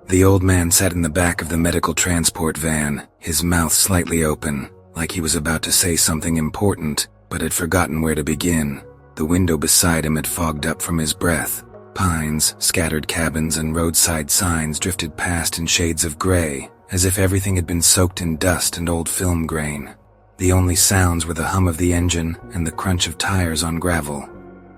The old man sat in the back of the medical transport van, his mouth slightly open, like he was about to say something important, but had forgotten where to begin. The window beside him had fogged up from his breath. Pines, scattered cabins, and roadside signs drifted past in shades of gray, as if everything had been soaked in dust and old film grain. The only sounds were the hum of the engine and the crunch of tires on gravel.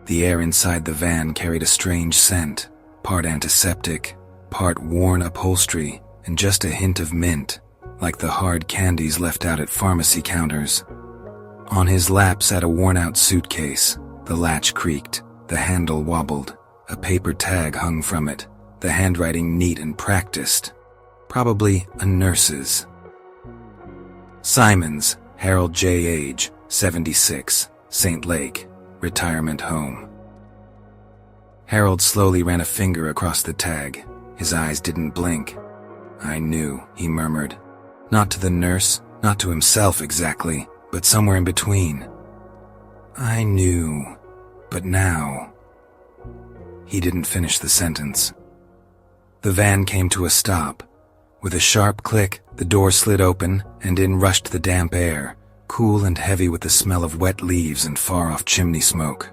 The air inside the van carried a strange scent, part antiseptic, part worn upholstery, and just a hint of mint, like the hard candies left out at pharmacy counters. On his lap sat a worn-out suitcase. The latch creaked, the handle wobbled, a paper tag hung from it, the handwriting neat and practiced. Probably a nurse's. Simons, Harold J. age, 76, St. Lake, retirement home. Harold slowly ran a finger across the tag. His eyes didn't blink. "I knew," he murmured. Not to the nurse, not to himself exactly, but somewhere in between. "I knew, but now..." He didn't finish the sentence. The van came to a stop. With a sharp click, the door slid open, and in rushed the damp air, cool and heavy with the smell of wet leaves and far-off chimney smoke.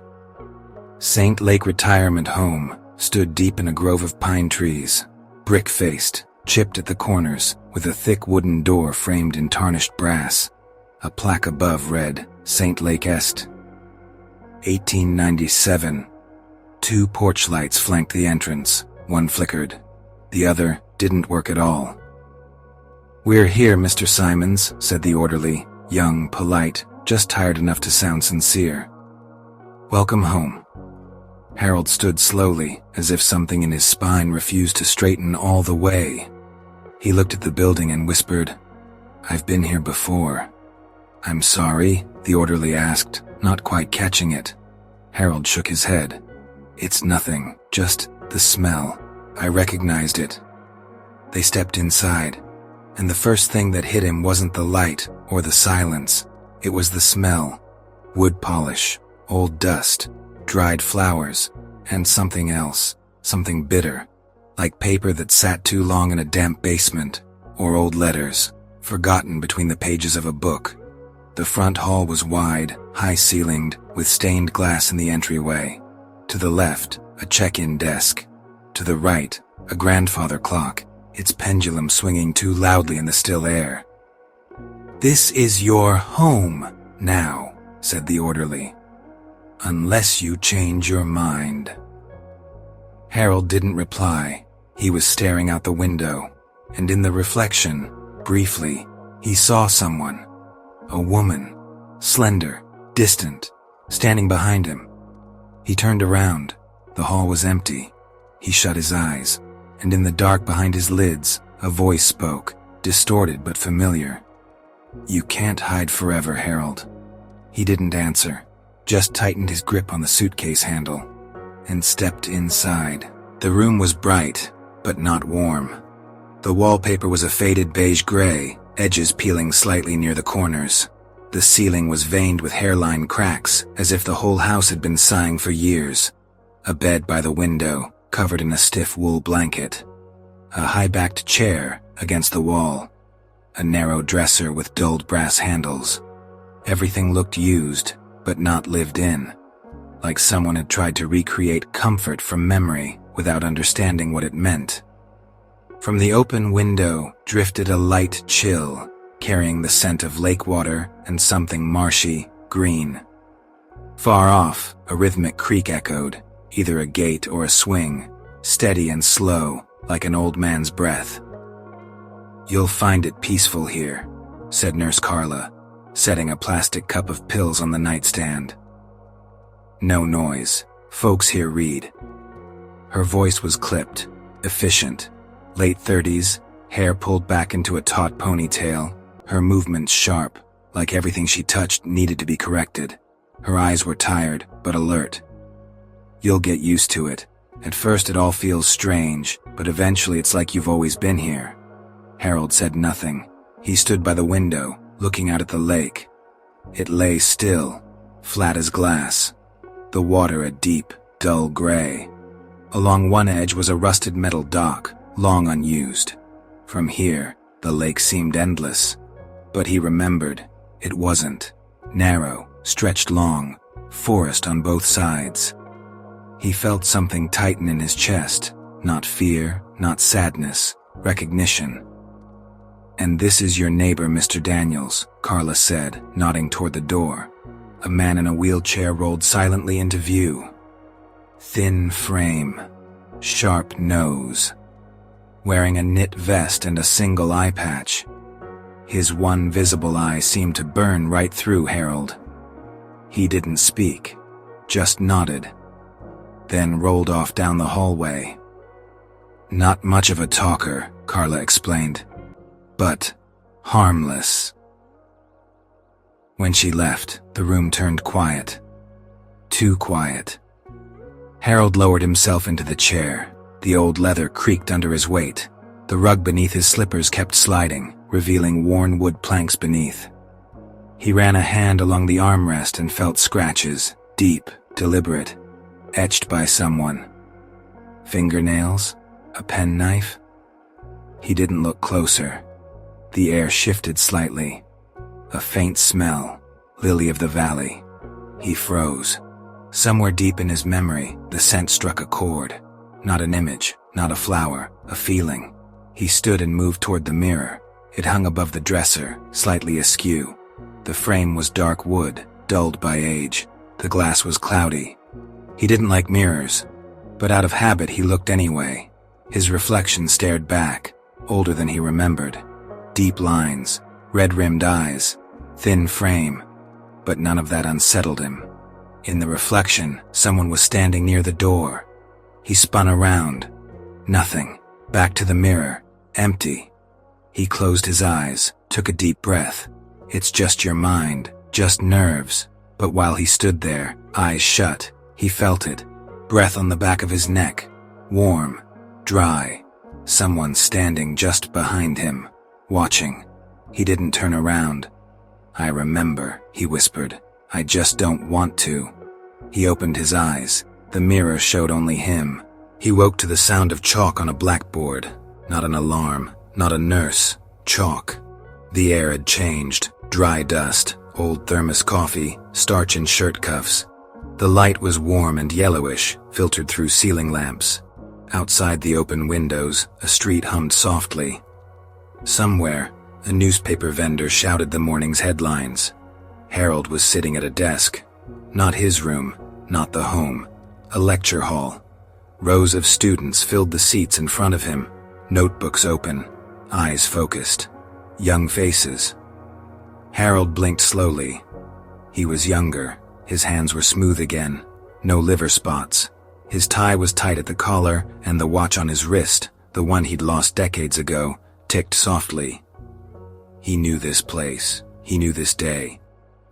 St. Lake Retirement Home stood deep in a grove of pine trees, brick-faced, chipped at the corners, with a thick wooden door framed in tarnished brass. A plaque above read, St. Lake Est. 1897. 2 porch lights flanked the entrance. One flickered. The other didn't work at all. "We're here, Mr. Simons," said the orderly, young, polite, just tired enough to sound sincere. "Welcome home." Harold stood slowly, as if something in his spine refused to straighten all the way. He looked at the building and whispered, "I've been here before." "I'm sorry?" the orderly asked, not quite catching it. Harold shook his head. "It's nothing, just the smell. I recognized it." They stepped inside, and the first thing that hit him wasn't the light or the silence. It was the smell. Wood polish, old dust, dried flowers, and something else, something bitter, like paper that sat too long in a damp basement, or old letters, forgotten between the pages of a book. The front hall was wide, high-ceilinged, with stained glass in the entryway. To the left, a check-in desk. To the right, a grandfather clock, its pendulum swinging too loudly in the still air. "This is your home now," said the orderly. "Unless you change your mind." Harold didn't reply. He was staring out the window, and in the reflection, briefly, he saw someone. A woman, slender, distant, standing behind him. He turned around. The hall was empty. He shut his eyes, and in the dark behind his lids, a voice spoke, distorted but familiar. "You can't hide forever, Harold." He didn't answer, just tightened his grip on the suitcase handle, and stepped inside. The room was bright, but not warm. The wallpaper was a faded beige gray, edges peeling slightly near the corners. The ceiling was veined with hairline cracks, as if the whole house had been sighing for years. A bed by the window, covered in a stiff wool blanket. A high-backed chair against the wall. A narrow dresser with dulled brass handles. Everything looked used, but not lived in. Like someone had tried to recreate comfort from memory without understanding what it meant. From the open window drifted a light chill, carrying the scent of lake water and something marshy, green. Far off, a rhythmic creak echoed, either a gate or a swing, steady and slow, like an old man's breath. "You'll find it peaceful here," said Nurse Carla, setting a plastic cup of pills on the nightstand. "No noise. Folks here read." Her voice was clipped, efficient, late 30s, hair pulled back into a taut ponytail, her movements sharp, like everything she touched needed to be corrected. Her eyes were tired, but alert. "You'll get used to it. At first it all feels strange, but eventually it's like you've always been here." Harold said nothing. He stood by the window, looking out at the lake. It lay still, flat as glass. The water a deep, dull gray. Along one edge was a rusted metal dock, long unused. From here, the lake seemed endless, but he remembered it wasn't. Narrow, stretched long, forest on both sides. He felt something tighten in his chest, not fear, not sadness, recognition. "And this is your neighbor, Mr. Daniels," Carla said, nodding toward the door. A man in a wheelchair rolled silently into view. Thin frame, sharp nose, wearing a knit vest and a single eye patch. His one visible eye seemed to burn right through Harold. He didn't speak, just nodded, then rolled off down the hallway. "Not much of a talker," Carla explained, "but harmless." When she left, the room turned quiet. Too quiet. Harold lowered himself into the chair. The old leather creaked under his weight. The rug beneath his slippers kept sliding, revealing worn wood planks beneath. He ran a hand along the armrest and felt scratches, deep, deliberate, etched by someone. Fingernails? A penknife? He didn't look closer. The air shifted slightly. A faint smell, lily of the valley. He froze. Somewhere deep in his memory, the scent struck a chord. Not an image, not a flower, a feeling. He stood and moved toward the mirror. It hung above the dresser, slightly askew. The frame was dark wood, dulled by age. The glass was cloudy. He didn't like mirrors, but out of habit he looked anyway. His reflection stared back, older than he remembered. Deep lines, red-rimmed eyes, thin frame, but none of that unsettled him. In the reflection, someone was standing near the door. He spun around. Nothing. Back to the mirror. Empty. He closed his eyes, took a deep breath. It's just your mind, just nerves. But while he stood there, eyes shut, he felt it. Breath on the back of his neck. Warm. Dry. Someone standing just behind him. Watching. He didn't turn around. "I remember," he whispered. "I just don't want to." He opened his eyes. The mirror showed only him. He woke to the sound of chalk on a blackboard. Not an alarm, not a nurse. Chalk. The air had changed. Dry dust, old thermos coffee, starch in shirt cuffs. The light was warm and yellowish, filtered through ceiling lamps. Outside the open windows, a street hummed softly. Somewhere, a newspaper vendor shouted the morning's headlines. Harold was sitting at a desk. Not his room, not the home. A lecture hall. Rows of students filled the seats in front of him, notebooks open, eyes focused. Young faces. Harold blinked slowly. He was younger. His hands were smooth again. No liver spots. His tie was tight at the collar, and the watch on his wrist, the one he'd lost decades ago, ticked softly. He knew this place. He knew this day.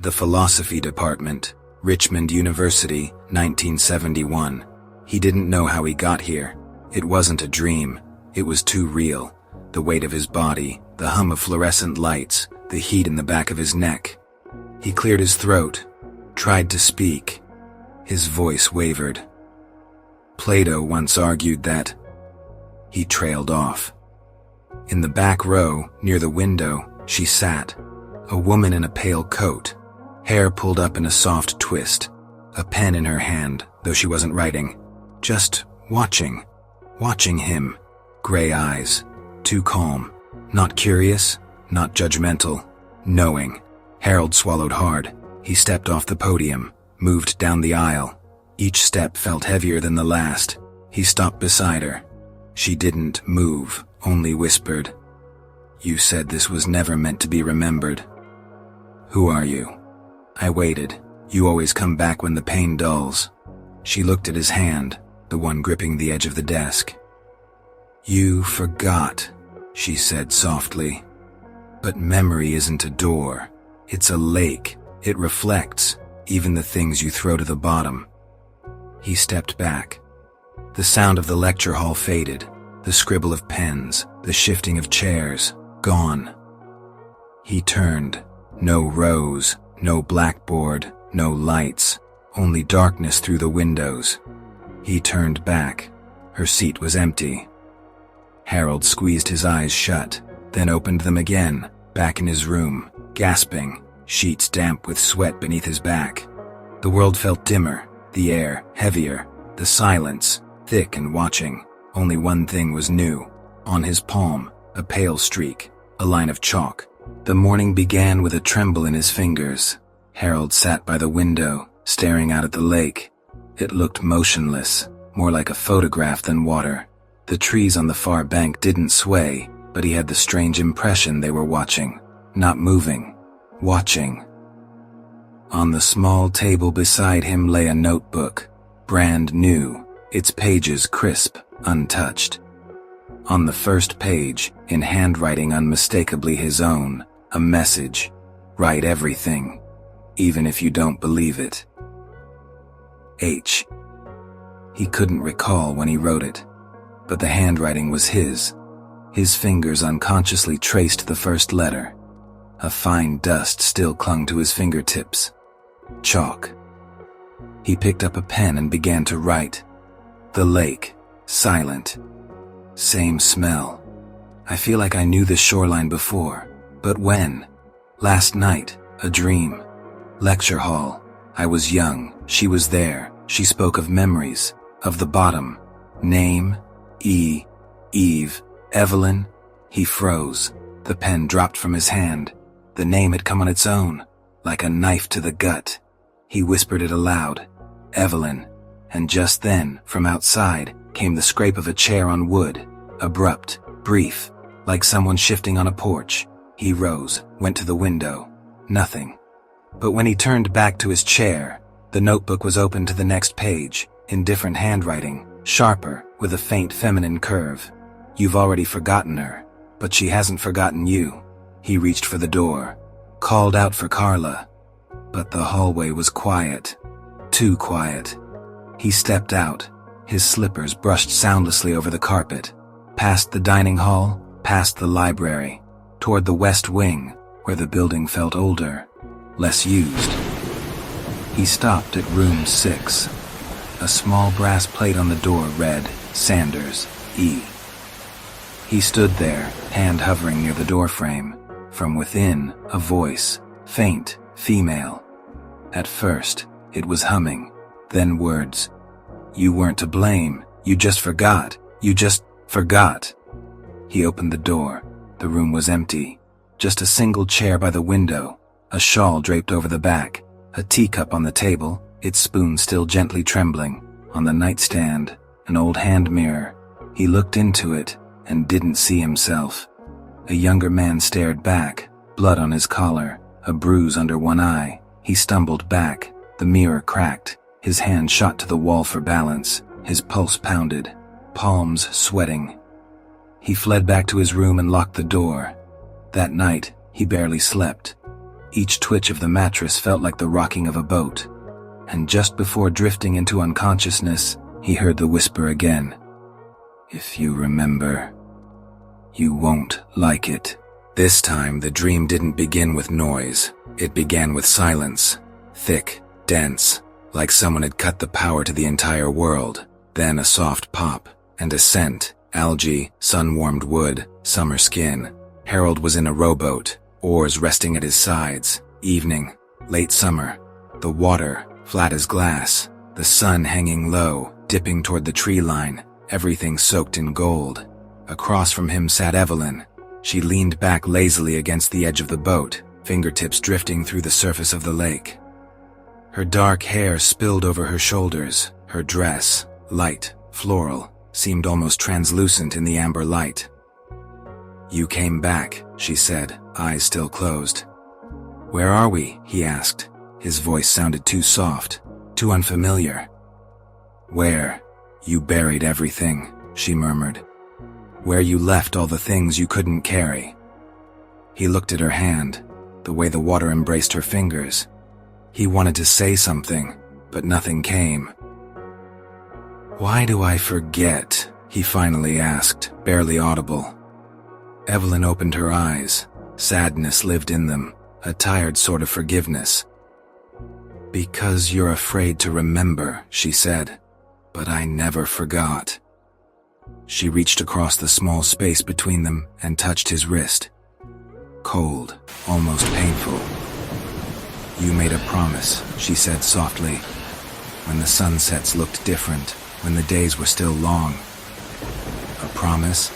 The philosophy department, Richmond University, 1971. He didn't know how he got here. It wasn't a dream. It was too real. The weight of his body, the hum of fluorescent lights, the heat in the back of his neck. He cleared his throat, tried to speak. His voice wavered. Plato once argued that. He trailed off. In the back row, near the window, she sat. A woman in a pale coat, hair pulled up in a soft twist, a pen in her hand, though she wasn't writing. Just watching him. Gray eyes, too calm, not curious, not judgmental, knowing. Harold swallowed hard. He stepped off the podium, moved down the aisle. Each step felt heavier than the last. He stopped beside her. She didn't move, only whispered, "You said this was never meant to be remembered." "Who are you?" I waited. "You always come back when the pain dulls." She looked at his hand, the one gripping the edge of the desk. "You forgot," she said softly. "But memory isn't a door. It's a lake. It reflects, even the things you throw to the bottom." He stepped back. The sound of the lecture hall faded, the scribble of pens, the shifting of chairs, gone. He turned. No rows, no blackboard, no lights, only darkness through the windows. He turned back. Her seat was empty. Harold squeezed his eyes shut, then opened them again, back in his room, gasping, sheets damp with sweat beneath his back. The world felt dimmer, the air heavier, the silence thick and watching. Only one thing was new. On his palm, a pale streak, a line of chalk. The morning began with a tremble in his fingers. Harold sat by the window, staring out at the lake. It looked motionless, more like a photograph than water. The trees on the far bank didn't sway, but he had the strange impression they were watching, not moving, watching. On the small table beside him lay a notebook, brand new, its pages crisp, untouched. On the first page, in handwriting unmistakably his own, a message: write everything, even if you don't believe it. H. He couldn't recall when he wrote it, but the handwriting was his. His fingers unconsciously traced the first letter. A fine dust still clung to his fingertips. Chalk. He picked up a pen and began to write. The lake, silent. Same smell. I feel like I knew this shoreline before, but when? Last night, a dream. Lecture hall. I was young, she was there. She spoke of memories, of the bottom. Name, Eve, Evelyn. He froze. The pen dropped from his hand. The name had come on its own, like a knife to the gut. He whispered it aloud. Evelyn. And just then, from outside, came the scrape of a chair on wood. Abrupt, brief, like someone shifting on a porch. He rose, went to the window. Nothing. But when he turned back to his chair, the notebook was open to the next page, in different handwriting, sharper, with a faint feminine curve. You've already forgotten her, but she hasn't forgotten you. He reached for the door, called out for Carla. But the hallway was quiet. Too quiet. He stepped out. His slippers brushed soundlessly over the carpet, past the dining hall, past the library, toward the west wing, where the building felt older, less used. He stopped at room 6. A small brass plate on the door read, Sanders, E. He stood there, hand hovering near the doorframe. From within, a voice, faint, female. At first, it was humming, then words. You weren't to blame, you just forgot, you just forgot. He opened the door. The room was empty. Just a single chair by the window, a shawl draped over the back, a teacup on the table, its spoon still gently trembling. On the nightstand, an old hand mirror. He looked into it and didn't see himself. A younger man stared back, blood on his collar, a bruise under one eye. He stumbled back, the mirror cracked, his hand shot to the wall for balance, his pulse pounded, palms sweating. He fled back to his room and locked the door. That night, he barely slept. Each twitch of the mattress felt like the rocking of a boat. And just before drifting into unconsciousness, he heard the whisper again. If you remember, you won't like it. This time, the dream didn't begin with noise. It began with silence. Thick, dense, like someone had cut the power to the entire world. Then a soft pop, and a scent, algae, sun-warmed wood, summer skin. Harold was in a rowboat, oars resting at his sides. Evening, late summer. The water, flat as glass. The sun hanging low, dipping toward the tree line. Everything soaked in gold. Across from him sat Evelyn. She leaned back lazily against the edge of the boat, fingertips drifting through the surface of the lake. Her dark hair spilled over her shoulders. Her dress, light, floral, seemed almost translucent in the amber light. You came back, she said, eyes still closed. Where are we? He asked. His voice sounded too soft, too unfamiliar. Where? You buried everything, she murmured. Where you left all the things you couldn't carry. He looked at her hand, the way the water embraced her fingers. He wanted to say something, but nothing came. Why do I forget? He finally asked, barely audible. Evelyn opened her eyes. Sadness lived in them, a tired sort of forgiveness. Because you're afraid to remember, she said. But I never forgot. She reached across the small space between them and touched his wrist. Cold, almost painful. "You made a promise," she said softly, "when the sunsets looked different, when the days were still long. A promise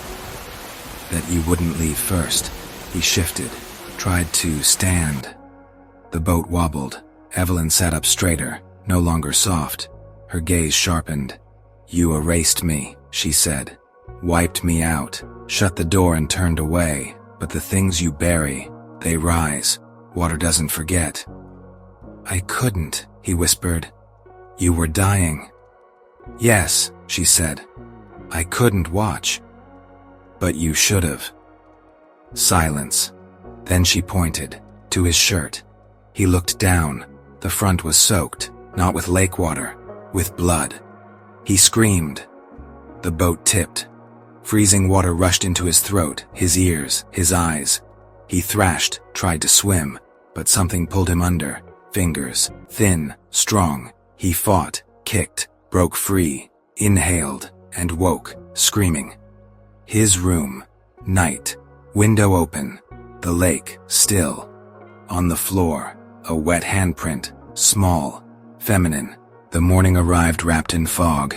that you wouldn't leave first." He shifted, tried to stand. The boat wobbled. Evelyn sat up straighter, no longer soft. Her gaze sharpened. "You erased me," she said. "Wiped me out, shut the door and turned away. But the things you bury, they rise. Water doesn't forget." "I couldn't," he whispered. "You were dying." "Yes," she said. "I couldn't watch." "But you should have." Silence. Then she pointed to his shirt. He looked down. The front was soaked, not with lake water, with blood. He screamed. The boat tipped. Freezing water rushed into his throat, his ears, his eyes. He thrashed, tried to swim, but something pulled him under. Fingers, thin, strong. He fought, kicked, broke free, inhaled, and woke, screaming. His room. Night. Window open. The lake, still. On the floor, a wet handprint, small, feminine. The morning arrived wrapped in fog.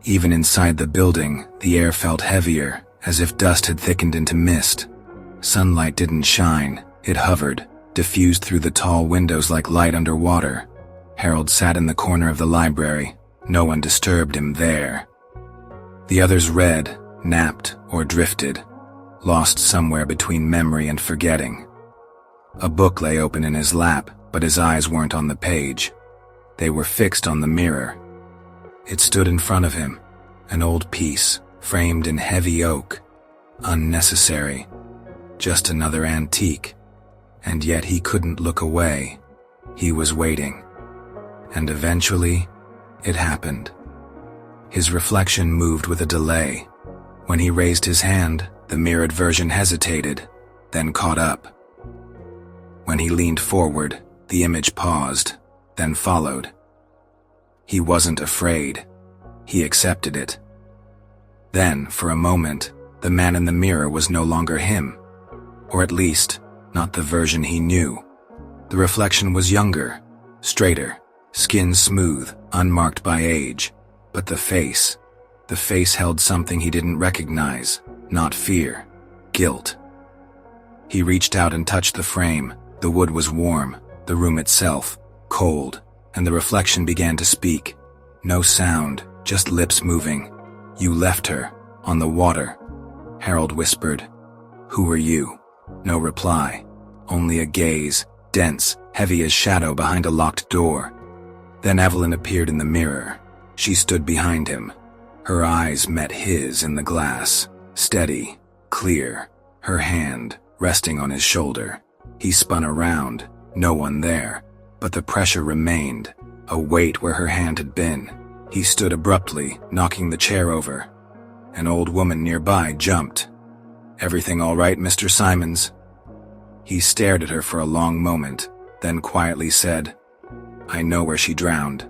Even inside the building, the air felt heavier, as if dust had thickened into mist. Sunlight didn't shine, it hovered, diffused through the tall windows like light underwater. Harold sat in the corner of the library. No one disturbed him there. The others read, napped, or drifted, lost somewhere between memory and forgetting. A book lay open in his lap, but his eyes weren't on the page. They were fixed on the mirror. It stood in front of him, an old piece, framed in heavy oak. Unnecessary. Just another antique. And yet he couldn't look away. He was waiting. And eventually, it happened. His reflection moved with a delay. When he raised his hand, the mirrored version hesitated, then caught up. When he leaned forward, the image paused, then followed. He wasn't afraid. He accepted it. Then, for a moment, the man in the mirror was no longer him. Or at least, not the version he knew. The reflection was younger, straighter, skin smooth, unmarked by age. But the face held something he didn't recognize, not fear, guilt. He reached out and touched the frame. The wood was warm, the room itself, cold, and the reflection began to speak. No sound, just lips moving. "You left her, on the water," Harold whispered. "Who are you?" No reply, only a gaze, dense, heavy as shadow behind a locked door. Then Evelyn appeared in the mirror. She stood behind him. Her eyes met his in the glass, steady, clear, her hand resting on his shoulder. He spun around, no one there, but the pressure remained, a weight where her hand had been. He stood abruptly, knocking the chair over. An old woman nearby jumped. "Everything all right, Mr. Simons?" He stared at her for a long moment, then quietly said, "I know where she drowned."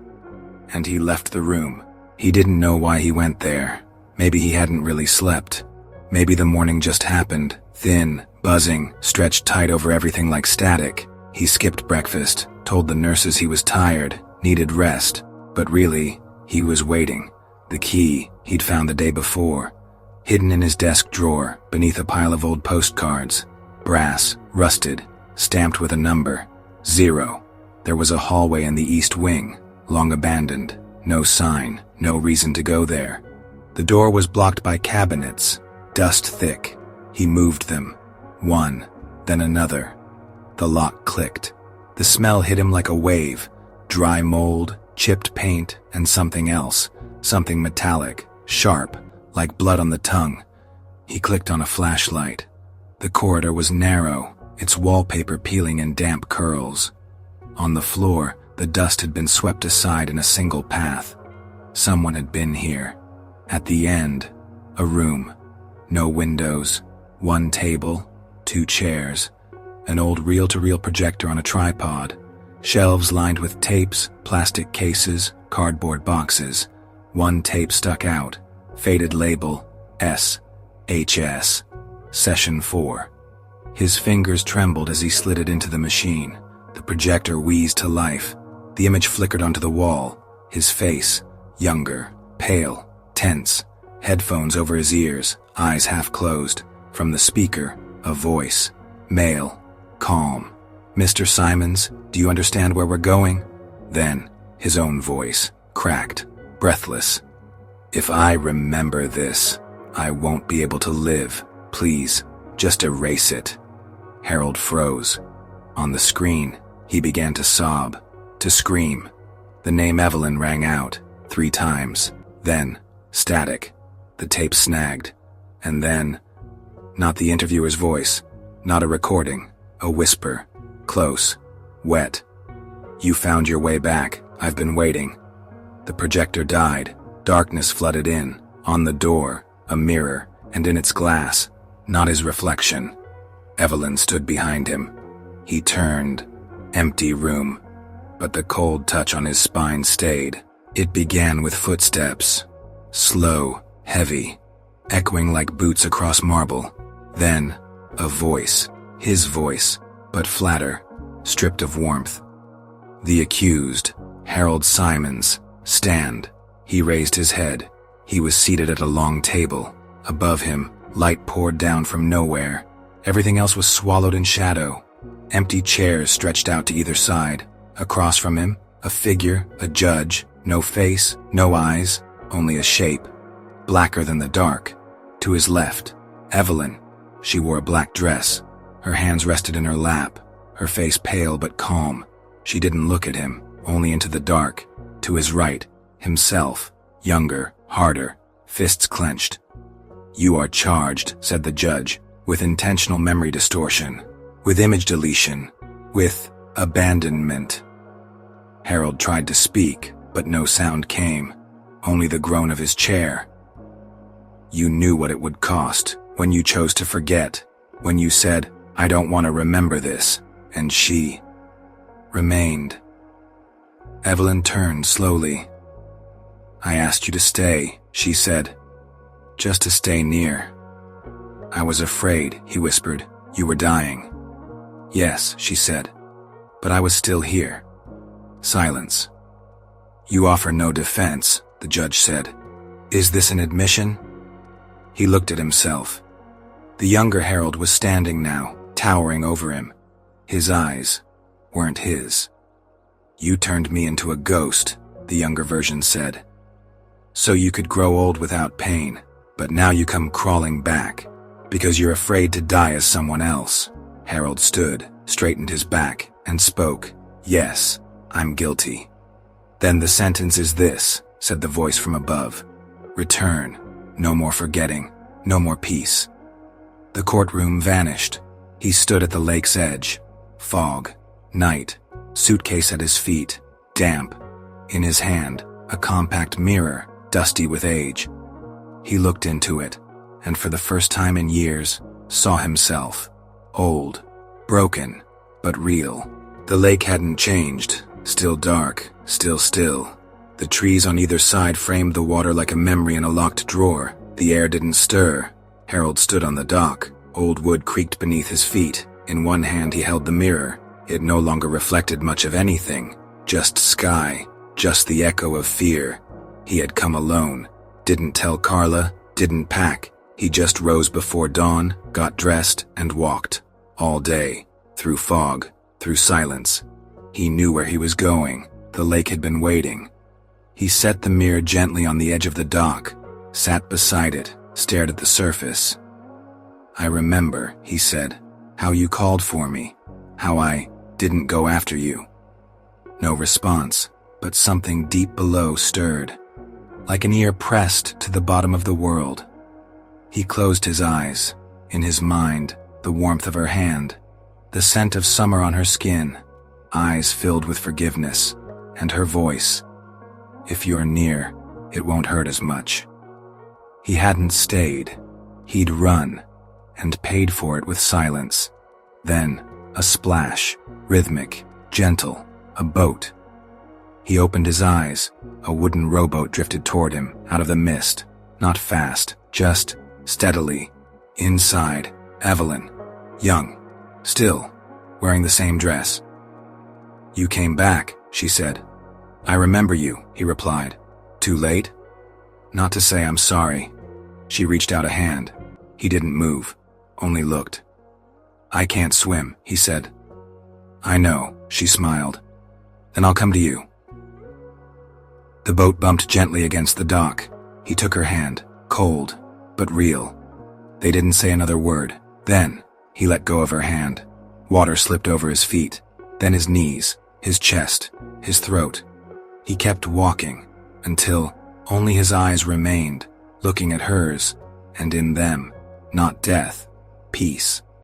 And he left the room. He didn't know why he went there. Maybe he hadn't really slept. Maybe the morning just happened, thin, buzzing, stretched tight over everything like static. He skipped breakfast, told the nurses he was tired, needed rest, but really, he was waiting. The key he'd found the day before, hidden in his desk drawer beneath a pile of old postcards. Brass, rusted, stamped with a number, 0. There was a hallway in the east wing, long abandoned, no sign, no reason to go there. The door was blocked by cabinets, dust thick. He moved them, one, then another. The lock clicked. The smell hit him like a wave, dry mold, chipped paint, and something else, something metallic, sharp, like blood on the tongue. He clicked on a flashlight. The corridor was narrow, its wallpaper peeling in damp curls. On the floor, the dust had been swept aside in a single path. Someone had been here. At the end, a room. No windows, one table, 2 chairs, an old reel-to-reel projector on a tripod, shelves lined with tapes, plastic cases, cardboard boxes. One tape stuck out, faded label, S.H.S. Session 4. His fingers trembled as he slid it into the machine. The projector wheezed to life. The image flickered onto the wall. His face, younger, pale, tense, headphones over his ears, eyes half closed. From the speaker, a voice, male, calm. "Mr. Simons, do you understand where we're going?" Then, his own voice, cracked, breathless. "If I remember this, I won't be able to live. Please, just erase it." Harold froze. On the screen, he began to sob, to scream. The name Evelyn rang out 3 times. Then, static. The tape snagged. And then, not the interviewer's voice, not a recording, a whisper, close, wet. "You found your way back. I've been waiting." The projector died. Darkness flooded in. On the door, a mirror, and in its glass, not his reflection. Evelyn stood behind him. He turned. Empty room. But the cold touch on his spine stayed. It began with footsteps. Slow, heavy, echoing like boots across marble. Then, a voice. His voice, but flatter, stripped of warmth. The accused, Harold Simons, stand. He raised his head. He was seated at a long table. Above him, light poured down from nowhere. Everything else was swallowed in shadow. Empty chairs stretched out to either side. Across from him, a figure, a judge, no face, no eyes, only a shape, blacker than the dark. To his left, Evelyn. She wore a black dress. Her hands rested in her lap, her face pale but calm. She didn't look at him, only into the dark. To his right, himself, younger, harder, fists clenched. "You are charged," said the judge, "with intentional memory distortion, with image deletion, with abandonment." Harold tried to speak, but no sound came, only the groan of his chair. "You knew what it would cost when you chose to forget, when you said, 'I don't want to remember this,' and she remained." Evelyn turned slowly. "I asked you to stay," she said, "just to stay near." "I was afraid," he whispered. "You were dying." "Yes," she said, "but I was still here." Silence. "You offer no defense," the judge said. "Is this an admission?" He looked at himself. The younger Harold was standing now, towering over him. His eyes weren't his. "You turned me into a ghost," the younger version said. "So you could grow old without pain, but now you come crawling back, because you're afraid to die as someone else." Harold stood, straightened his back, and spoke. "Yes, I'm guilty." "Then the sentence is this," said the voice from above. "Return. No more forgetting. No more peace." The courtroom vanished. He stood at the lake's edge. Fog. Night. Suitcase at his feet. Damp. In his hand, a compact mirror, dusty with age. He looked into it, and for the first time in years, saw himself. Old. Broken. But real. The lake hadn't changed. Still dark. Still still. The trees on either side framed the water like a memory in a locked drawer. The air didn't stir. Harold stood on the dock. Old wood creaked beneath his feet. In one hand he held the mirror. It no longer reflected much of anything. Just sky. Just the echo of fear. He had come alone. Didn't tell Carla. Didn't pack. He just rose before dawn, got dressed, and walked. All day. Through fog. Through silence. He knew where he was going. The lake had been waiting. He set the mirror gently on the edge of the dock, sat beside it, stared at the surface. "I remember," he said, "how you called for me, how I didn't go after you." No response, but something deep below stirred, like an ear pressed to the bottom of the world. He closed his eyes. In his mind, the warmth of her hand, the scent of summer on her skin, eyes filled with forgiveness, and her voice. "If you're near, it won't hurt as much." He hadn't stayed. He'd run, and paid for it with silence. Then, a splash, rhythmic, gentle, a boat. He opened his eyes. A wooden rowboat drifted toward him, out of the mist. Not fast, just steadily. Inside, Evelyn, young, still, wearing the same dress. "You came back," she said. "I remember you," he replied. "Too late?" "Not to say I'm sorry." She reached out a hand. He didn't move, only looked. "I can't swim," he said. "I know," she smiled. "Then I'll come to you." The boat bumped gently against the dock. He took her hand, cold, but real. They didn't say another word. Then, he let go of her hand. Water slipped over his feet, then his knees, his chest, his throat. He kept walking, until only his eyes remained, looking at hers, and in them, not death, peace.